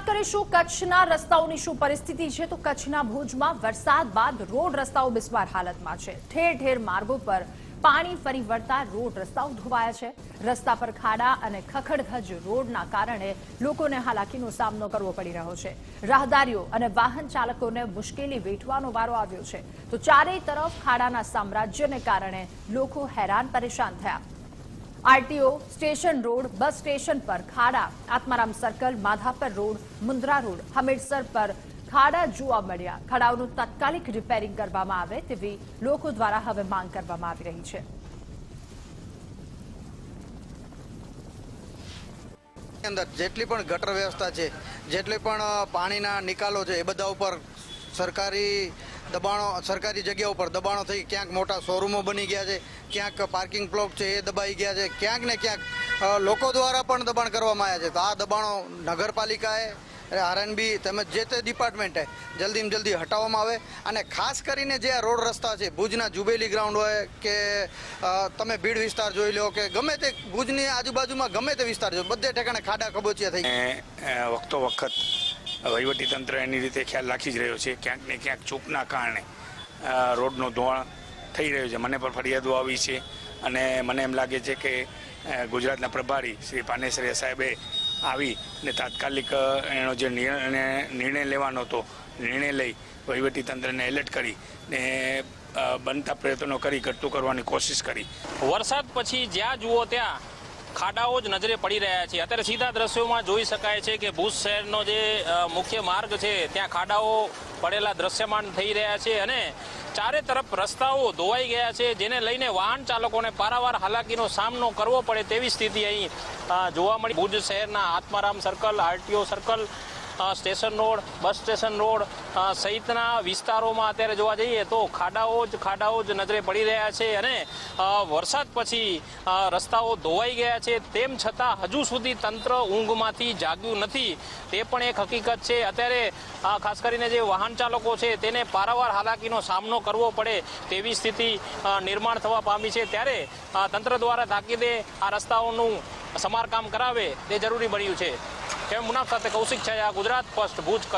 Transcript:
કરીશું કચ્છના રસ્તાઓની શું પરિસ્થિતિ છે તો કચ્છના ભુજમાં વરસાદ બાદ રોડ રસ્તાઓ બિસ્માર હાલતમાં છે। ઠેર ઠેર માર્ગો પર પાણી ફરી વળતા રોડ રસ્તાઓ ધોવાયા છે। રસ્તા પર ખાડા અને ખખડધજ રોડના કારણે લોકોને હાલાકીનો સામનો કરવો પડી રહ્યો છે। રાહદારીઓ અને વાહન ચાલકોને મુશ્કેલી વેઠવાનો વારો આવ્યો છે તો ચારેય તરફ ખાડાના સામ્રાજ્યને કારણે લોકો હેરાન પરેશાન થયા। RTO station road bus station पर खाड़ा, Atmaram circle, Madhapar road, Mundra road, Hamirsar पर खाड़ा जोवा मळ्या। खाड़ाओનું તાત્કાલિક રિપેરિંગ કરવામાં આવે તેવી લોકો દ્વારા હવે માંગ કરવામાં આવી રહી છે। અંદર જેટલી પણ ગટર વ્યવસ્થા છે, જેટલી પણ પાણીના નિકાલો છે, એ બધા ઉપર સરકારી જગ્યા ઉપર દબાણો થઈ ક્યાંક મોટા શોરૂમો બની ગયા છે, ક્યાંક પાર્કિંગ પ્લોટ છે એ દબાઈ ગયા છે, ક્યાંક ને ક્યાંક લોકો દ્વારા પણ દબાણ કરવામાં આવ્યા છે। તો આ દબાણો નગરપાલિકાએ આરએનબી તેમજ જે તે ડિપાર્ટમેન્ટે જલ્દીમાં જલ્દી હટાવવામાં આવે અને ખાસ કરીને જે આ રોડ રસ્તા છે ભુજના જુબેલી ગ્રાઉન્ડ હોય કે તમે ભીડ વિસ્તાર જોઈ લો કે ગમે તે ભુજની આજુબાજુમાં ગમે તે વિસ્તાર જો બધે ઠેકાણે ખાડા ખબોચિયા થઈ વખતો વખત વહીવટી તંત્ર એની રીતે ખ્યાલ રાખી જ રહ્યો છે। ક્યાંક ને ક્યાંક ચૂકના કારણે રોડનું ધોવાણ થઈ રહ્યું છે। મને પણ ફરિયાદો આવી છે અને મને એમ લાગે છે કે ગુજરાતના પ્રભારી શ્રી પાનેસરિયા સાહેબે આવી અને તાત્કાલિક એનો જે નિર્ણય લેવાનો હતો નિર્ણય લઈ વહીવટી તંત્રને એલર્ટ કરી ને બનતા પ્રયત્નો કરી ઘટતું કરવાની કોશિશ કરી। વરસાદ પછી જ્યાં જુઓ ત્યાં ખાડાઓ જ નજરે પડી રહ્યા છે। અત્યારે સીધા દ્રશ્યોમાં જોઈ શકાય છે કે ભુજ શહેરનો જે મુખ્ય માર્ગ છે ત્યાં ખાડાઓ પડેલા દ્રશ્યમાન થઈ રહ્યા છે અને ચારે તરફ રસ્તાઓ ધોવાઈ ગયા છે, જેને લઈને વાહન ચાલકોને પારાવાર હાલાકીનો સામનો કરવો પડે તેવી સ્થિતિ અહીં જોવા મળી। ભુજ શહેરના Atmaram circle, RTO circle, station road, bus station road સહિતના વિસ્તારોમાં અત્યારે જોવા જઈએ તો ખાડાઓ જ નજરે પડી રહ્યા છે અને વરસાદ પછી રસ્તાઓ ધોવાઈ ગયા છે તેમ છતાં હજુ સુધી તંત્ર ઊંઘમાંથી જાગ્યું નથી તે પણ એક હકીકત છે। અત્યારે ખાસ કરીને જે વાહન ચાલકો છે તેને પારાવાર હાલાકીનો સામનો કરવો પડે તેવી સ્થિતિ નિર્માણ થવા પામી છે। ત્યારે તંત્ર દ્વારા તાકીદે આ રસ્તાઓનું સમારકામ કરાવે તે જરૂરી બન્યું છે। મુનાફ સાથે કૌશિક છાયા, ગુજરાત ફર્સ્ટ, ભુજ, કચ્છ।